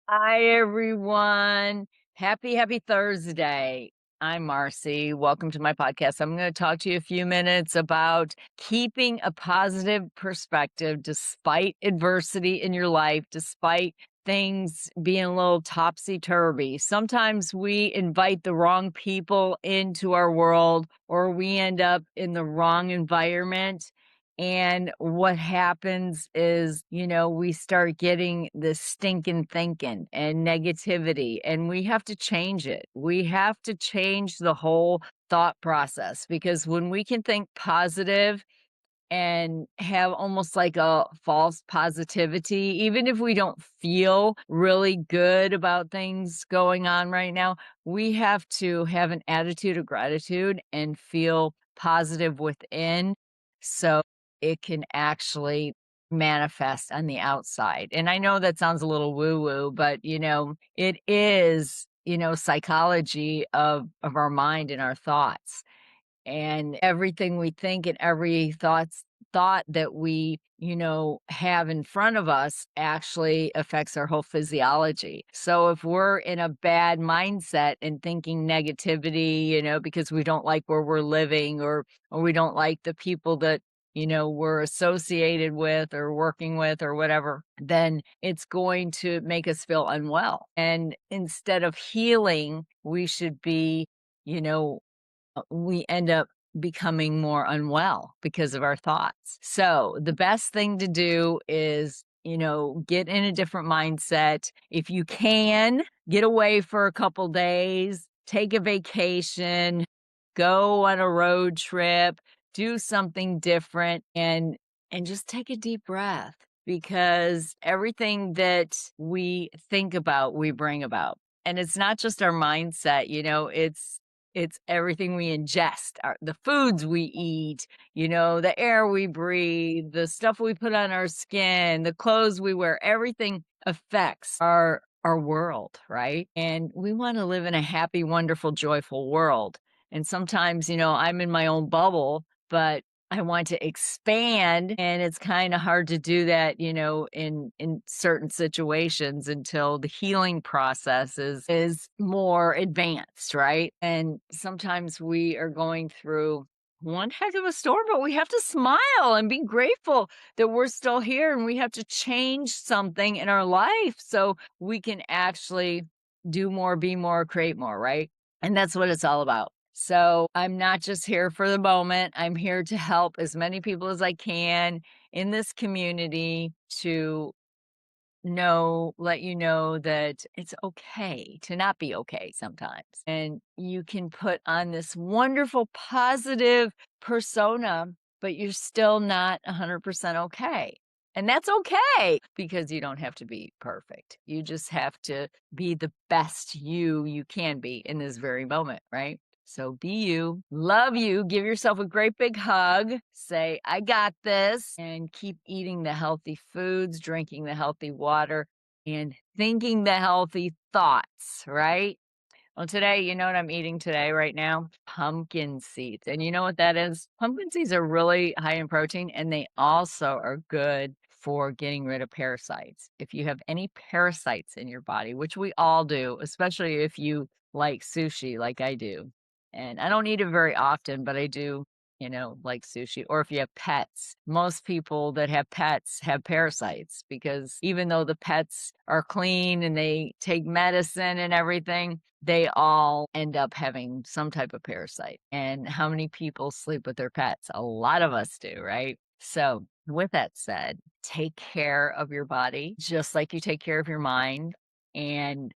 Hi, everyone. Happy Thursday. I'm Marcy. Welcome to my podcast. I'm going to talk to you a few minutes about keeping a positive perspective despite adversity in your life, despite things being a little topsy turvy. Sometimes we invite the wrong people into our world, or we end up in the wrong environment. And what happens is, we start getting this stinking thinking and negativity, and we have to change it. We have to change the whole thought process because when we can think positive and have almost like a false positivity, even if we don't feel really good about things going on right now, we have to have an attitude of gratitude and feel positive within so it can actually manifest on the outside. And I know that sounds a little woo woo, but it is, psychology of our mind and our thoughts, and everything we think and every thought that we have in front of us actually affects our whole physiology. So if we're in a bad mindset and thinking negativity, because we don't like where we're living, or we don't like the people that we're associated with or working with or whatever, then it's going to make us feel unwell. And instead of healing, we should be, you know we end up becoming more unwell because of our thoughts. So the best thing to do is, get in a different mindset. If you can, get away for a couple days, take a vacation, go on a road trip, do something different, and just take a deep breath, because everything that we think about, we bring about. And it's not just our mindset, it's everything we ingest, the foods we eat, the air we breathe, the stuff we put on our skin, the clothes we wear, everything affects our world, right? And we want to live in a happy, wonderful, joyful world. And sometimes, I'm in my own bubble, but I want to expand, and it's kind of hard to do that, in certain situations until the healing process is more advanced, right? And sometimes we are going through one heck of a storm, but we have to smile and be grateful that we're still here, and we have to change something in our life so we can actually do more, be more, create more, right? And that's what it's all about. So I'm not just here for the moment. I'm here to help as many people as I can in this community to let you know that it's okay to not be okay sometimes. And you can put on this wonderful positive persona, but you're still not 100% okay. And that's okay, because you don't have to be perfect. You just have to be the best you can be in this very moment, right? So be you, love you, give yourself a great big hug, say, I got this, and keep eating the healthy foods, drinking the healthy water, and thinking the healthy thoughts, right? Well, today, you know what I'm eating today right now? Pumpkin seeds. And you know what that is? Pumpkin seeds are really high in protein, and they also are good for getting rid of parasites. If you have any parasites in your body, which we all do, especially if you like sushi like I do. And I don't eat it very often, but I do, like sushi. Or if you have pets, most people that have pets have parasites, because even though the pets are clean and they take medicine and everything, they all end up having some type of parasite. And how many people sleep with their pets? A lot of us do, right? So, with that said, take care of your body just like you take care of your mind, and,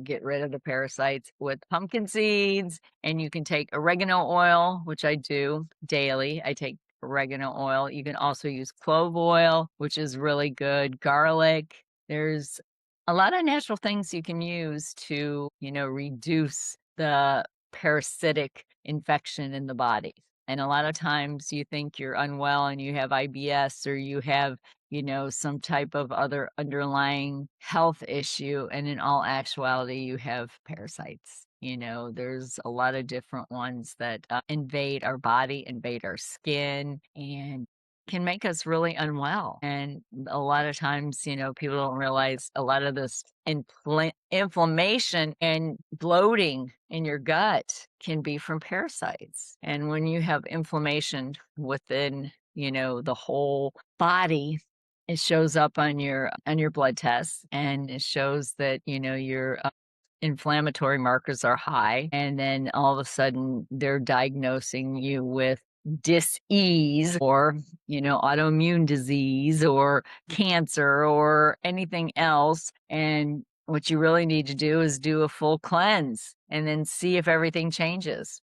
get rid of the parasites with pumpkin seeds. And you can take oregano oil, which I do daily. I take oregano oil. You can also use clove oil, which is really good, garlic. There's a lot of natural things you can use to, reduce the parasitic infection in the body. And a lot of times you think you're unwell and you have IBS, or you have, some type of other underlying health issue. And in all actuality, you have parasites. There's a lot of different ones that invade our body, invade our skin, and can make us really unwell. And a lot of times, people don't realize a lot of this inflammation and bloating in your gut can be from parasites. And when you have inflammation within, the whole body, it shows up on your blood tests, and it shows that, your inflammatory markers are high, and then all of a sudden they're diagnosing you with dis-ease or, autoimmune disease or cancer or anything else. And what you really need to do is do a full cleanse and then see if everything changes.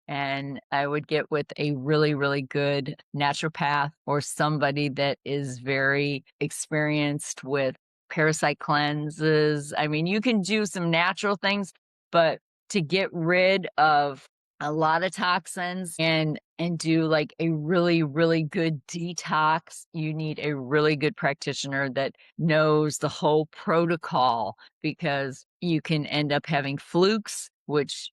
And I would get with a really, really good naturopath or somebody that is very experienced with parasite cleanses. I mean, you can do some natural things, but to get rid of a lot of toxins and do like a really, really good detox, you need a really good practitioner that knows the whole protocol, because you can end up having flukes, which,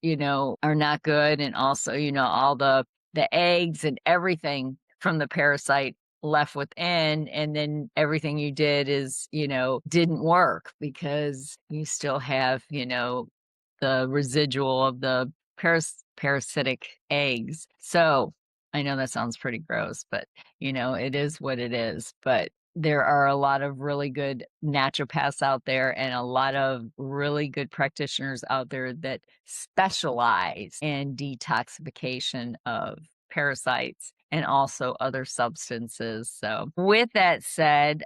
are not good. And also, all the eggs and everything from the parasite left within. And then everything you did is, didn't work because you still have, the residual of the parasitic eggs. So I know that sounds pretty gross, but it is what it is. But there are a lot of really good naturopaths out there and a lot of really good practitioners out there that specialize in detoxification of parasites and also other substances. So with that said,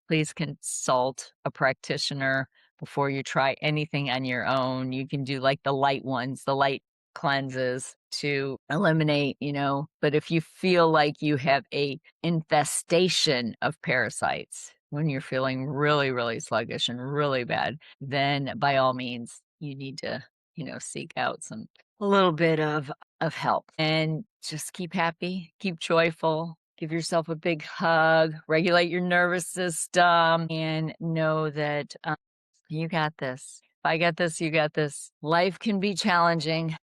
please consult a practitioner before you try anything on your own. You can do like the light ones, the light cleanses to eliminate, but if you feel like you have a infestation of parasites, when you're feeling really, really sluggish and really bad, then by all means, you need to, seek out a little bit of help, and just keep happy, keep joyful, give yourself a big hug, regulate your nervous system, and know that you got this. If I got this, you got this. Life can be challenging.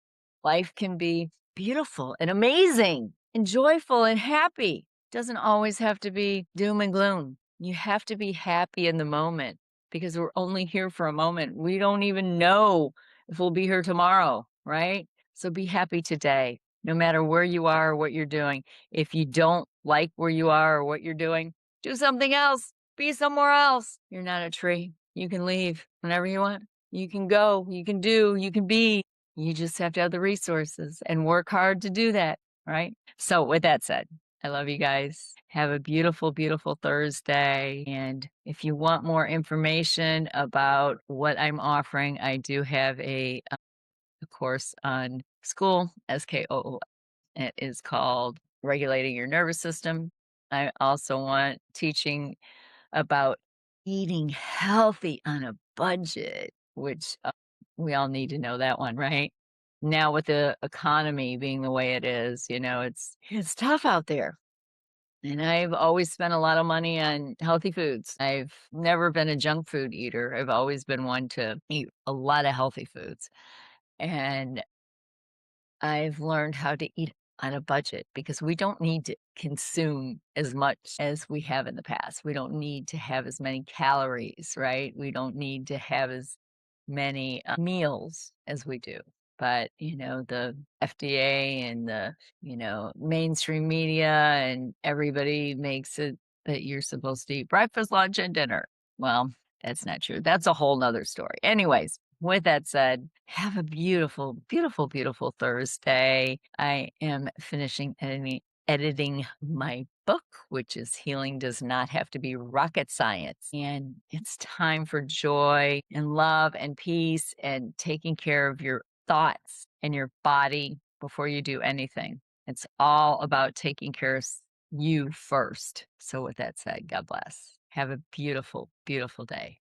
Life can be beautiful and amazing and joyful and happy. Doesn't always have to be doom and gloom. You have to be happy in the moment, because we're only here for a moment. We don't even know if we'll be here tomorrow, right? So be happy today, no matter where you are or what you're doing. If you don't like where you are or what you're doing, do something else. Be somewhere else. You're not a tree. You can leave whenever you want. You can go, you can do, you can be. You just have to have the resources and work hard to do that, right? So with that said, I love you guys. Have a beautiful, beautiful Thursday. And if you want more information about what I'm offering, I do have a course on school, SKOO. It is called Regulating Your Nervous System. I also want teaching about eating healthy on a budget, which we all need to know that one, right? Now with the economy being the way it is, it's tough out there. And I've always spent a lot of money on healthy foods. I've never been a junk food eater. I've always been one to eat a lot of healthy foods. And I've learned how to eat on a budget, because we don't need to consume as much as we have in the past. We don't need to have as many calories, right? We don't need to have as many meals as we do. But, the FDA and the, mainstream media and everybody makes it that you're supposed to eat breakfast, lunch, and dinner. Well, that's not true. That's a whole nother story. Anyways, with that said, have a beautiful, beautiful, beautiful Thursday. I am finishing editing my book, which is Healing Does Not Have to Be Rocket Science. And it's time for joy and love and peace and taking care of your thoughts and your body before you do anything. It's all about taking care of you first. So with that said, God bless. Have a beautiful, beautiful day.